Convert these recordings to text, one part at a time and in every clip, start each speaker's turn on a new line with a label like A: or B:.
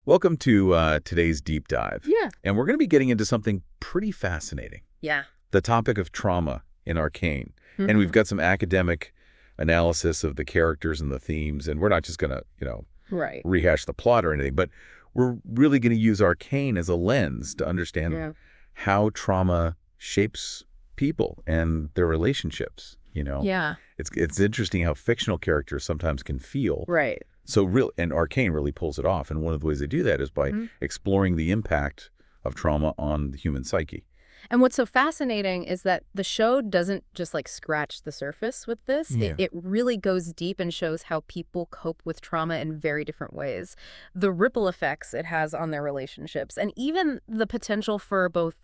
A: Welcome to today's deep dive.
B: Yeah.
A: And we're going to be getting into something pretty fascinating.
B: Yeah.
A: The topic of trauma in Arcane. And we've got some academic analysis of the characters and the themes. And we're not just going to,
B: Right.
A: rehash the plot or anything, but we're really going to use Arcane as a lens to understand how trauma shapes people and their relationships,
B: Yeah.
A: It's interesting how fictional characters sometimes can feel.
B: Right.
A: And Arcane really pulls it off. And one of the ways they do that is by exploring the impact of trauma on the human psyche.
B: And what's so fascinating is that the show doesn't just scratch the surface with this.
A: Yeah.
B: It really goes deep and shows how people cope with trauma in very different ways. The ripple effects it has on their relationships and even the potential for both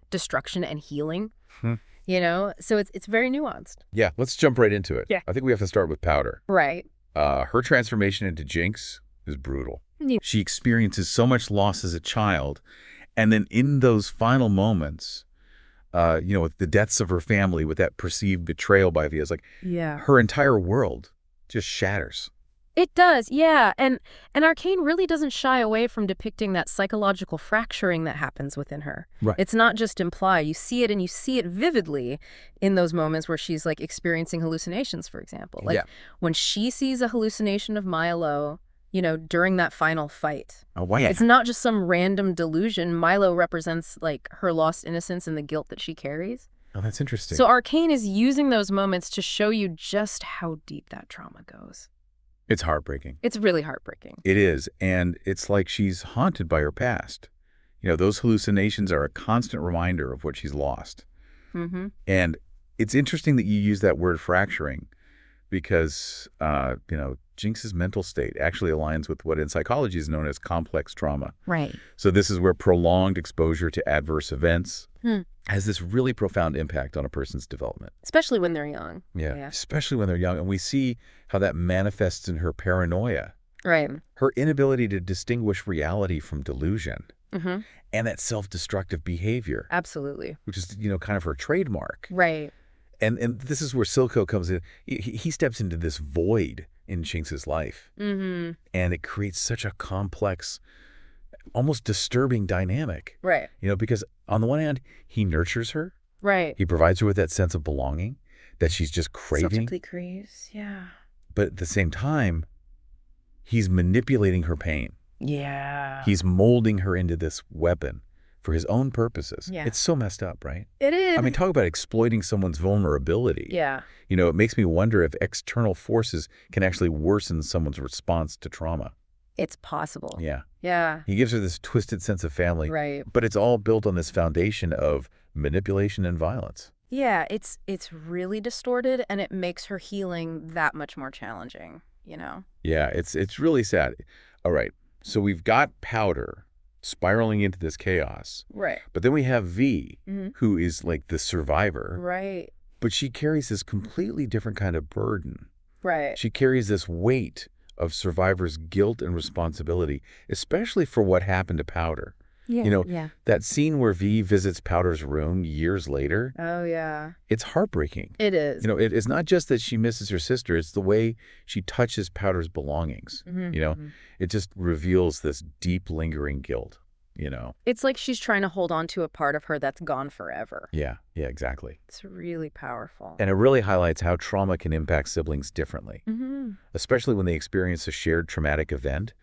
B: destruction and healing. So it's very nuanced.
A: Yeah, let's jump right into it.
B: Yeah.
A: I think we have to start with Powder.
B: Right.
A: Her transformation into Jinx is brutal.
B: Yeah.
A: She experiences so much loss as a child. And then in those final moments, with the deaths of her family, with that perceived betrayal by Via's, her entire world just shatters.
B: It does, yeah. And Arcane really doesn't shy away from depicting that psychological fracturing that happens within her.
A: Right.
B: It's not just implied. You see it, and you see it vividly in those moments where she's experiencing hallucinations, for example. When she sees a hallucination of Milo, during that final fight.
A: Oh, wow.
B: It's not just some random delusion. Milo represents her lost innocence and the guilt that she carries.
A: Oh, that's interesting.
B: So Arcane is using those moments to show you just how deep that trauma goes.
A: It's heartbreaking.
B: It's really heartbreaking.
A: It is. And it's like she's haunted by her past. Those hallucinations are a constant reminder of what she's lost. And it's interesting that you use that word fracturing because, Jinx's mental state actually aligns with what in psychology is known as complex trauma.
B: Right.
A: So this is where prolonged exposure to adverse events has this really profound impact on a person's development.
B: Especially when they're young.
A: Yeah, especially when they're young. And we see how that manifests in her paranoia.
B: Right.
A: Her inability to distinguish reality from delusion. And that self-destructive behavior.
B: Absolutely.
A: Which is, kind of her trademark.
B: Right.
A: And this is where Silco comes in. He steps into this void in Jinx's life. And it creates such a complex, almost disturbing dynamic.
B: Right.
A: Because on the one hand, he nurtures her.
B: Right.
A: He provides her with that sense of belonging that she's just craving.
B: Subjectly craves, yeah.
A: But at the same time, he's manipulating her pain.
B: Yeah.
A: He's molding her into this weapon for his own purposes.
B: Yeah.
A: It's so messed up, right?
B: It is.
A: I mean, talk about exploiting someone's vulnerability.
B: Yeah.
A: It makes me wonder if external forces can actually worsen someone's response to trauma.
B: It's possible.
A: Yeah.
B: Yeah.
A: He gives her this twisted sense of family.
B: Right.
A: But it's all built on this foundation of manipulation and violence.
B: Yeah, it's really distorted, and it makes her healing that much more challenging,
A: Yeah, it's really sad. All right, so we've got Powder spiraling into this chaos.
B: Right.
A: But then we have V, who is the survivor.
B: Right.
A: But she carries this completely different kind of burden.
B: Right.
A: She carries this weight of survivor's guilt and responsibility, especially for what happened to Powder.
B: Yeah.
A: That scene where V visits Powder's room years later.
B: Oh, yeah.
A: It's heartbreaking.
B: It is.
A: It's not just that she misses her sister. It's the way she touches Powder's belongings. It just reveals this deep, lingering guilt,
B: It's like she's trying to hold on to a part of her that's gone forever.
A: Yeah, exactly.
B: It's really powerful.
A: And it really highlights how trauma can impact siblings differently, especially when they experience a shared traumatic event,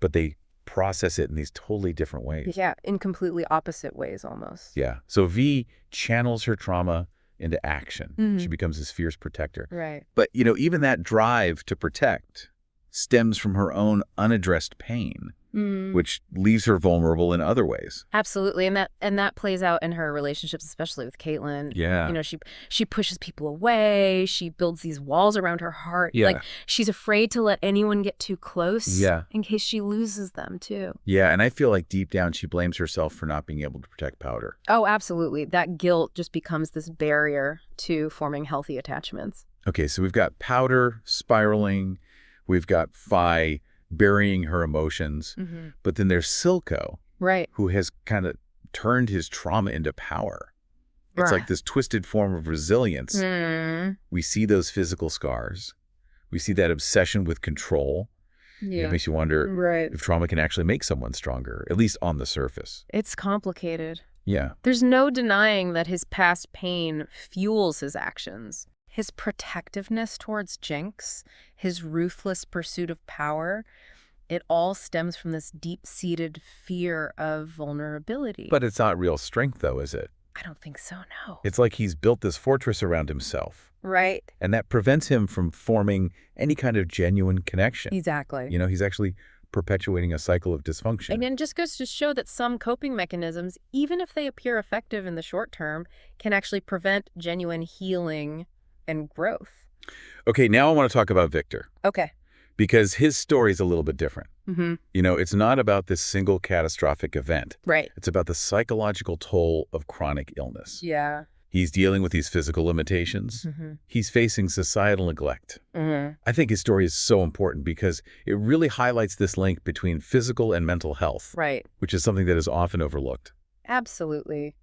A: but they process it in these totally different ways.
B: Yeah, in completely opposite ways almost.
A: Yeah. So V channels her trauma into action. She becomes this fierce protector.
B: Right.
A: But, even that drive to protect stems from her own unaddressed pain, which leaves her vulnerable in other ways.
B: Absolutely. And that plays out in her relationships, especially with Caitlin.
A: Yeah.
B: She pushes people away. She builds these walls around her heart.
A: Yeah.
B: She's afraid to let anyone get too close.
A: Yeah.
B: In case she loses them too.
A: Yeah. And I feel like deep down she blames herself for not being able to protect Powder.
B: Oh, absolutely. That guilt just becomes this barrier to forming healthy attachments.
A: Okay. So we've got Powder spiraling. We've got Phi burying her emotions. But then there's Silco,
B: right,
A: who has kind of turned his trauma into power. It's like this twisted form of resilience. We see those physical scars. We see that obsession with control.
B: Yeah.
A: It makes you wonder
B: Right.
A: if trauma can actually make someone stronger, at least on the surface.
B: It's complicated.
A: Yeah.
B: There's no denying that his past pain fuels his actions. His protectiveness towards Jinx, his ruthless pursuit of power, it all stems from this deep-seated fear of vulnerability.
A: But it's not real strength, though, is it?
B: I don't think so, no.
A: It's like he's built this fortress around himself.
B: Right.
A: And that prevents him from forming any kind of genuine connection.
B: Exactly.
A: He's actually perpetuating a cycle of dysfunction.
B: And it just goes to show that some coping mechanisms, even if they appear effective in the short term, can actually prevent genuine healing and growth.
A: Okay, now I want to talk about Victor.
B: Okay.
A: Because his story is a little bit different.
B: Mm-hmm.
A: It's not about this single catastrophic event.
B: Right.
A: It's about the psychological toll of chronic illness.
B: Yeah.
A: He's dealing with these physical limitations.
B: Mm-hmm.
A: He's facing societal neglect.
B: Mm-hmm.
A: I think his story is so important because it really highlights this link between physical and mental health,
B: Right.
A: which is something that is often overlooked.
B: Absolutely.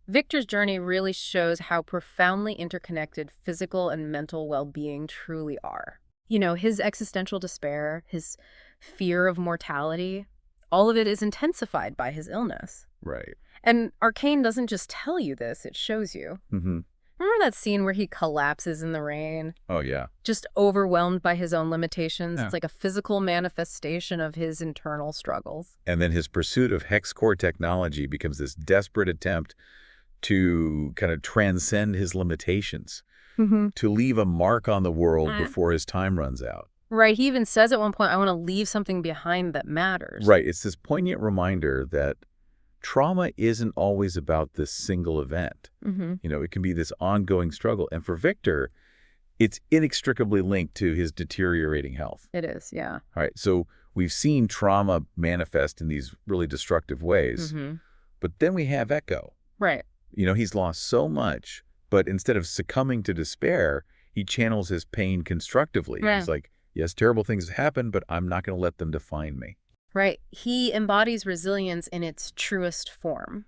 B: Victor's journey really shows how profoundly interconnected physical and mental well-being truly are. His existential despair, his fear of mortality, all of it is intensified by his illness.
A: Right.
B: And Arcane doesn't just tell you this, it shows you.
A: Mm-hmm.
B: Remember that scene where he collapses in the rain?
A: Oh, yeah.
B: Just overwhelmed by his own limitations.
A: Yeah.
B: It's like a physical manifestation of his internal struggles.
A: And then his pursuit of hex core technology becomes this desperate attempt to kind of transcend his limitations, to leave a mark on the world before his time runs out.
B: Right. He even says at one point, I want to leave something behind that matters.
A: Right. It's this poignant reminder that trauma isn't always about this single event. It can be this ongoing struggle. And for Victor, it's inextricably linked to his deteriorating health.
B: It is, yeah.
A: All right. So we've seen trauma manifest in these really destructive ways. But then we have Echo.
B: Right.
A: He's lost so much, but instead of succumbing to despair, he channels his pain constructively.
B: Yeah.
A: He's like, yes, terrible things happen, but I'm not going to let them define me.
B: Right. He embodies resilience in its truest form.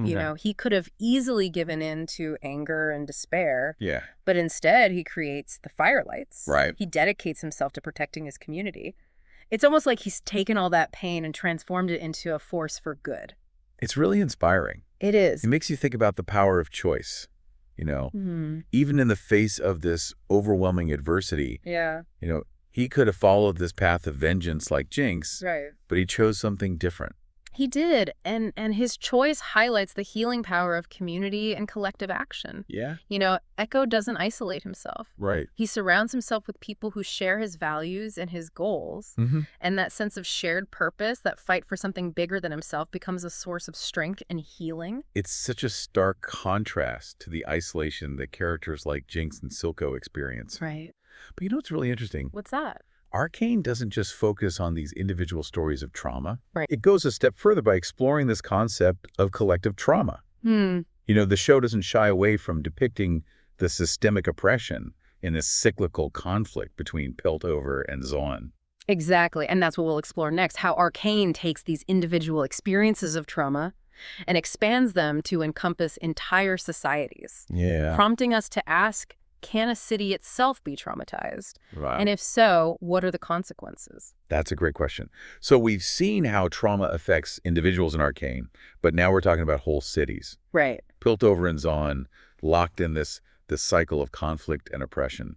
B: He could have easily given in to anger and despair.
A: Yeah.
B: But instead, he creates the firelights.
A: Right.
B: He dedicates himself to protecting his community. It's almost like he's taken all that pain and transformed it into a force for good.
A: It's really inspiring.
B: It is.
A: It makes you think about the power of choice, even in the face of this overwhelming adversity.
B: Yeah.
A: He could have followed this path of vengeance like Jinx,
B: Right.
A: but he chose something different.
B: He did, and his choice highlights the healing power of community and collective action.
A: Yeah.
B: Echo doesn't isolate himself.
A: Right.
B: He surrounds himself with people who share his values and his goals, and that sense of shared purpose, that fight for something bigger than himself, becomes a source of strength and healing.
A: It's such a stark contrast to the isolation that characters like Jinx and Silco experience.
B: Right.
A: But what's really interesting?
B: What's that?
A: Arcane doesn't just focus on these individual stories of trauma.
B: Right.
A: It goes a step further by exploring this concept of collective trauma. The show doesn't shy away from depicting the systemic oppression in this cyclical conflict between Piltover and Zaun.
B: Exactly, and that's what we'll explore next, how Arcane takes these individual experiences of trauma and expands them to encompass entire societies, prompting us to ask, can a city itself be traumatized?
A: Wow.
B: And if so, what are the consequences?
A: That's a great question. So we've seen how trauma affects individuals in Arcane, but now we're talking about whole cities.
B: Right.
A: Piltover and Zaun, locked in this cycle of conflict and oppression.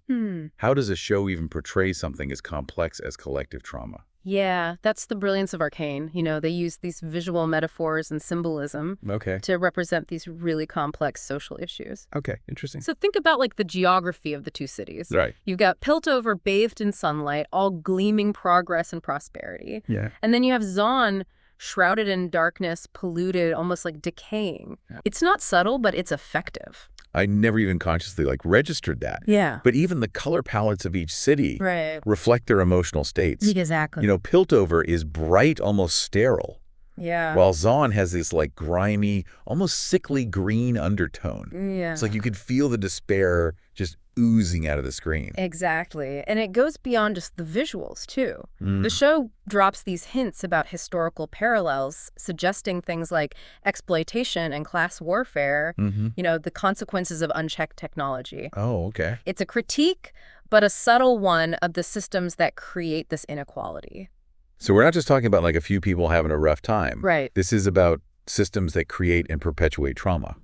A: How does a show even portray something as complex as collective trauma?
B: Yeah, that's the brilliance of Arcane. They use these visual metaphors and symbolism to represent these really complex social issues.
A: Okay, interesting.
B: So think about the geography of the two cities.
A: Right.
B: You've got Piltover bathed in sunlight, all gleaming progress and prosperity.
A: Yeah.
B: And then you have Zaun shrouded in darkness, polluted, almost like decaying. Yeah. It's not subtle, but it's effective.
A: I never even consciously registered that.
B: Yeah.
A: But even the color palettes of each city reflect their emotional states.
B: Exactly.
A: Piltover is bright, almost sterile.
B: Yeah.
A: While Zaun has this grimy, almost sickly green undertone.
B: Yeah.
A: It's like you could feel the despair just oozing out of the screen.
B: Exactly. And it goes beyond just the visuals, too. The show drops these hints about historical parallels, suggesting things like exploitation and class warfare, the consequences of unchecked technology.
A: Oh, okay.
B: It's a critique, but a subtle one of the systems that create this inequality.
A: So we're not just talking about like a few people having a rough time.
B: Right.
A: This is about systems that create and perpetuate trauma.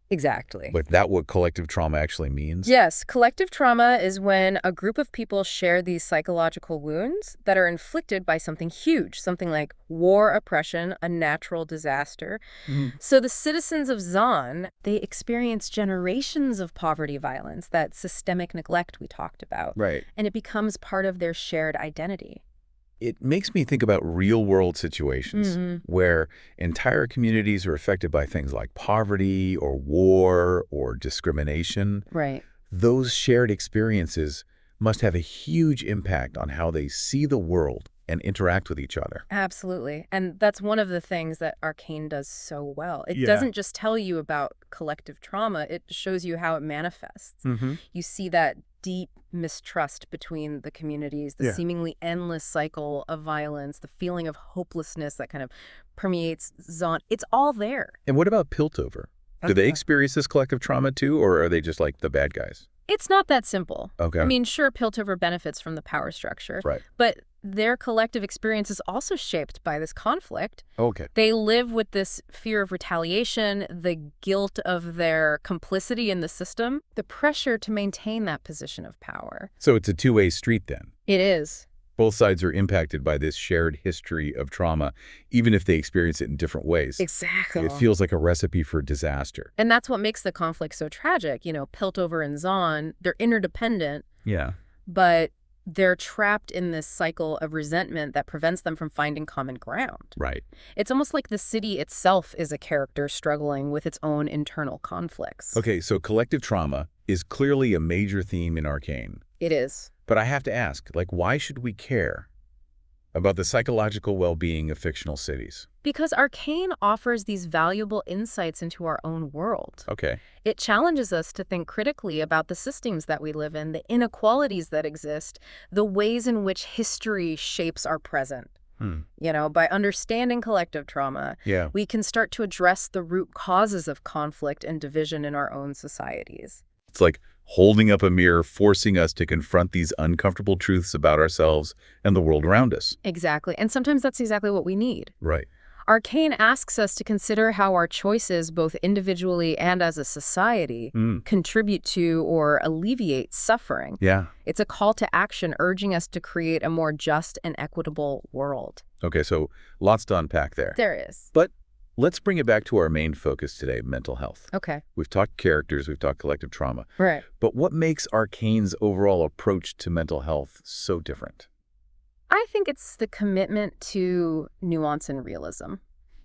B: Exactly.
A: But that what collective trauma actually means?
B: Yes, collective trauma is when a group of people share these psychological wounds that are inflicted by something huge, something like war, oppression, a natural disaster. So the citizens of Zon, they experience generations of poverty violence, that systemic neglect we talked about.
A: Right.
B: And it becomes part of their shared identity.
A: It makes me think about real-world situations where entire communities are affected by things like poverty or war or discrimination.
B: Right.
A: Those shared experiences must have a huge impact on how they see the world and interact with each other.
B: Absolutely. And that's one of the things that Arcane does so well. It
A: Yeah.
B: doesn't just tell you about collective trauma, it shows you how it manifests. You see that deep mistrust between the communities, the seemingly endless cycle of violence, the feeling of hopelessness that kind of permeates Zon. It's all there.
A: And what about Piltover? Do they experience this collective trauma too, or are they just like the bad guys?
B: It's not that simple.
A: Okay.
B: I mean, sure, Piltover benefits from the power structure,
A: Right.
B: but their collective experience is also shaped by this conflict.
A: Okay.
B: They live with this fear of retaliation, the guilt of their complicity in the system, the pressure to maintain that position of power.
A: So it's a two-way street then.
B: It is.
A: Both sides are impacted by this shared history of trauma, even if they experience it in different ways.
B: Exactly.
A: It feels like a recipe for disaster.
B: And that's what makes the conflict so tragic. You know, Piltover and Zon, they're interdependent,
A: Yeah.
B: but they're trapped in this cycle of resentment that prevents them from finding common ground.
A: Right.
B: It's almost like the city itself is a character struggling with its own internal conflicts.
A: Okay, so collective trauma is clearly a major theme in Arcane.
B: It is.
A: But I have to ask, like, why should we care about the psychological well-being of fictional cities?
B: Because Arcane offers these valuable insights into our own world.
A: Okay.
B: It challenges us to think critically about the systems that we live in, the inequalities that exist, the ways in which history shapes our present. You know, by understanding collective trauma, we can start to address the root causes of conflict and division in our own societies.
A: It's like holding up a mirror, forcing us to confront these uncomfortable truths about ourselves and the world around us.
B: Exactly. And sometimes that's exactly what we need.
A: Right.
B: Arcane asks us to consider how our choices, both individually and as a society, contribute to or alleviate suffering.
A: Yeah.
B: It's a call to action urging us to create a more just and equitable world.
A: Okay, so lots to unpack there.
B: There is.
A: But let's bring it back to our main focus today, mental health.
B: Okay.
A: We've talked characters, we've talked collective trauma.
B: Right.
A: But what makes Arcane's overall approach to mental health so different?
B: I think it's the commitment to nuance and realism.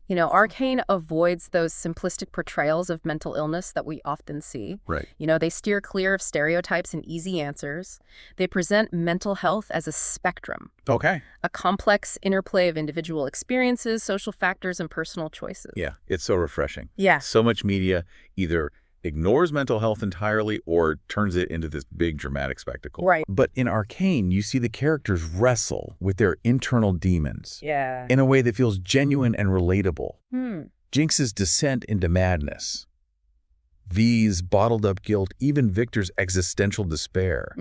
B: You know, Arcane avoids those simplistic portrayals of mental illness that we often see.
A: Right.
B: You know, they steer clear of stereotypes and easy answers. They present mental health as a spectrum,
A: Okay.
B: a complex interplay of individual experiences, social factors, and personal choices.
A: Yeah, it's so refreshing.
B: Yeah.
A: So much media either ignores mental health entirely or turns it into this big dramatic spectacle.
B: Right.
A: But in Arcane, you see the characters wrestle with their internal demons
B: Yeah.
A: in a way that feels genuine and relatable.
B: Hmm.
A: Jinx's descent into madness, V's bottled up guilt, even Victor's existential despair.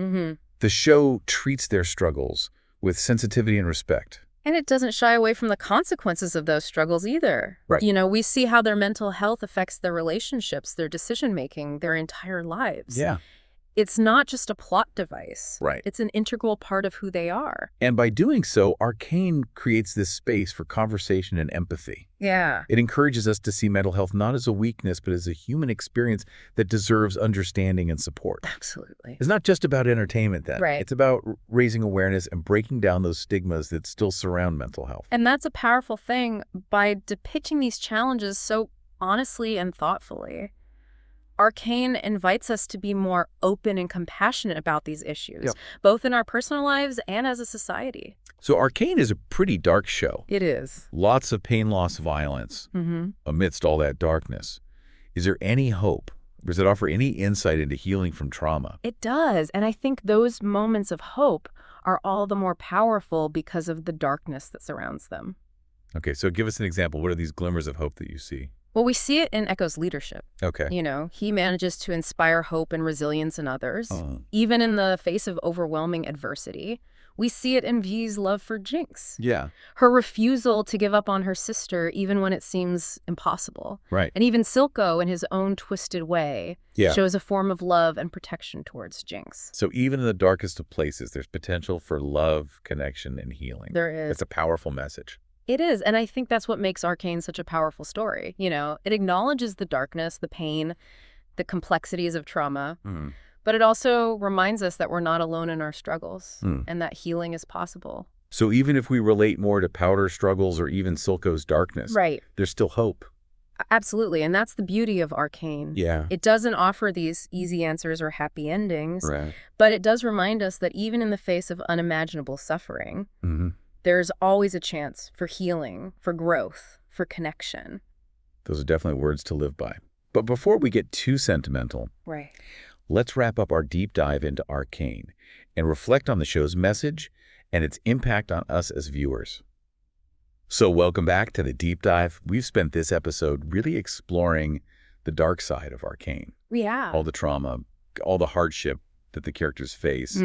A: The show treats their struggles with sensitivity and respect.
B: And it doesn't shy away from the consequences of those struggles either.
A: Right.
B: You know, we see how their mental health affects their relationships, their decision-making, their entire lives.
A: Yeah.
B: It's not just a plot device.
A: Right.
B: It's an integral part of who they are.
A: And by doing so, Arcane creates this space for conversation and empathy.
B: Yeah.
A: It encourages us to see mental health not as a weakness, but as a human experience that deserves understanding and support.
B: Absolutely.
A: It's not just about entertainment then.
B: Right.
A: It's about raising awareness and breaking down those stigmas that still surround mental health.
B: And that's a powerful thing by depicting these challenges so honestly and thoughtfully. Arcane invites us to be more open and compassionate about these issues, both in our personal lives and as a society.
A: So Arcane is a pretty dark show.
B: It is.
A: Lots of pain, loss, violence amidst all that darkness. Is there any hope? Does it offer any insight into healing from trauma?
B: It does. And I think those moments of hope are all the more powerful because of the darkness that surrounds them.
A: Okay, so give us an example. What are these glimmers of hope that you see?
B: Well, we see it in Echo's leadership.
A: Okay.
B: He manages to inspire hope and resilience in others,
A: Uh,
B: even in the face of overwhelming adversity. We see it in V's love for Jinx.
A: yeah.
B: Her refusal to give up on her sister even when it seems impossible.
A: Right.
B: And even Silco, in his own twisted way,
A: Yeah.
B: shows a form of love and protection towards Jinx.
A: So even in the darkest of places, there's potential for love, connection, and healing.
B: There is.
A: It's a powerful message.
B: It is, and I think that's what makes Arcane such a powerful story. It acknowledges the darkness, the pain, the complexities of trauma, but it also reminds us that we're not alone in our struggles and that healing is possible.
A: So even if we relate more to Powder's struggles or even Silco's darkness,
B: Right.
A: there's still hope.
B: Absolutely, and that's the beauty of Arcane.
A: Yeah.
B: It doesn't offer these easy answers or happy endings,
A: Right.
B: but it does remind us that even in the face of unimaginable suffering, there's always a chance for healing, for growth, for connection.
A: Those are definitely words to live by. But before we get too sentimental,
B: Right.
A: let's wrap up our deep dive into Arcane and reflect on the show's message and its impact on us as viewers. So welcome back to the deep dive. We've spent this episode really exploring the dark side of Arcane.
B: Yeah.
A: All the trauma, all the hardship that the characters face.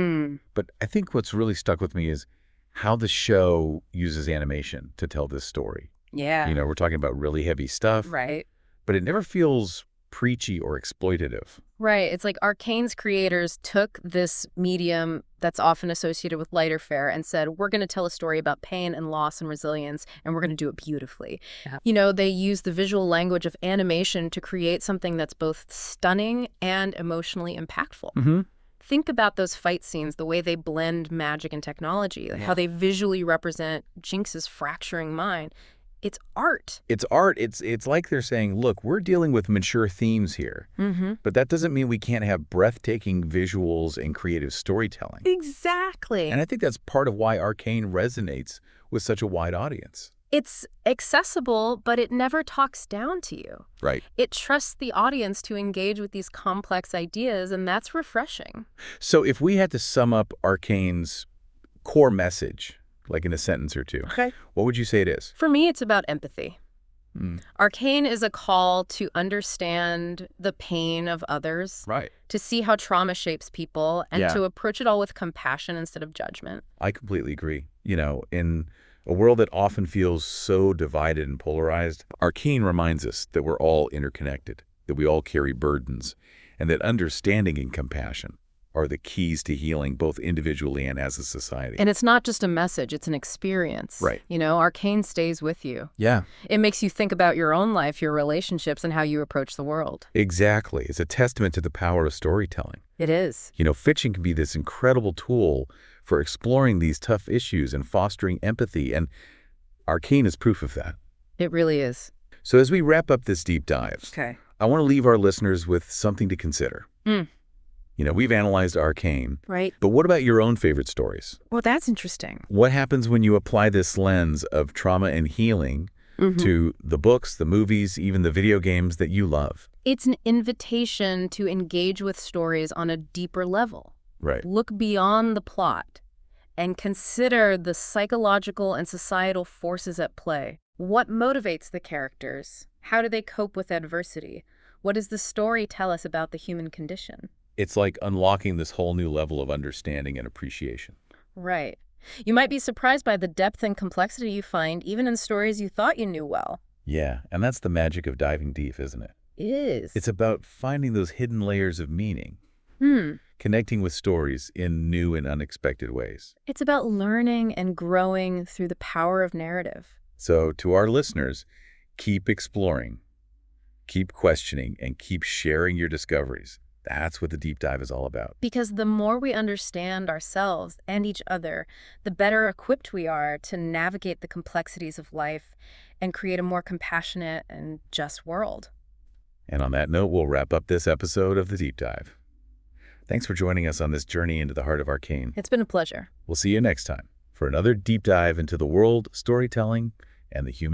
A: But I think what's really stuck with me is how the show uses animation to tell this story.
B: Yeah.
A: We're talking about really heavy stuff,
B: Right.
A: but it never feels preachy or exploitative.
B: Right. It's like Arcane's creators took this medium that's often associated with lighter fare and said, we're going to tell a story about pain and loss and resilience, and we're going to do it beautifully. Yeah. They use the visual language of animation to create something that's both stunning and emotionally impactful. Think about those fight scenes, the way they blend magic and technology, how they visually represent Jinx's fracturing mind. It's art.
A: It's art. It's like they're saying, look, we're dealing with mature themes here, but that doesn't mean we can't have breathtaking visuals and creative storytelling.
B: Exactly.
A: And I think that's part of why Arcane resonates with such a wide audience.
B: It's accessible, but it never talks down to you.
A: Right.
B: It trusts the audience to engage with these complex ideas, and that's refreshing.
A: So if we had to sum up Arcane's core message, like in a sentence or two, what would you say it is?
B: For me, it's about empathy. Arcane is a call to understand the pain of others,
A: Right.
B: to see how trauma shapes people, and to approach it all with compassion instead of judgment.
A: I completely agree. In a world that often feels so divided and polarized, Arcane reminds us that we're all interconnected, that we all carry burdens, and that understanding and compassion are the keys to healing both individually and as a society.
B: And it's not just a message, it's an experience.
A: Right.
B: Arcane stays with you.
A: Yeah.
B: It makes you think about your own life, your relationships, and how you approach the world.
A: Exactly. It's a testament to the power of storytelling.
B: It is.
A: Fiction can be this incredible tool for exploring these tough issues and fostering empathy, and Arcane is proof of that.
B: It really is.
A: So as we wrap up this deep dive, I want to leave our listeners with something to consider. We've analyzed Arcane.
B: Right.
A: But what about your own favorite stories?
B: Well, that's interesting.
A: What happens when you apply this lens of trauma and healing to the books, the movies, even the video games that you love?
B: It's an invitation to engage with stories on a deeper level.
A: Right.
B: Look beyond the plot and consider the psychological and societal forces at play. What motivates the characters? How do they cope with adversity? What does the story tell us about the human condition?
A: It's like unlocking this whole new level of understanding and appreciation.
B: Right. You might be surprised by the depth and complexity you find even in stories you thought you knew well.
A: Yeah, and that's the magic of diving deep, isn't it?
B: It is.
A: It's about finding those hidden layers of meaning, connecting with stories in new and unexpected ways.
B: It's about learning and growing through the power of narrative.
A: So to our listeners, keep exploring, keep questioning, and keep sharing your discoveries. That's what the deep dive is all about.
B: Because the more we understand ourselves and each other, the better equipped we are to navigate the complexities of life and create a more compassionate and just world.
A: And on that note, we'll wrap up this episode of the deep dive. Thanks for joining us on this journey into the heart of Arcane.
B: It's been a pleasure.
A: We'll see you next time for another deep dive into the world, storytelling, and the human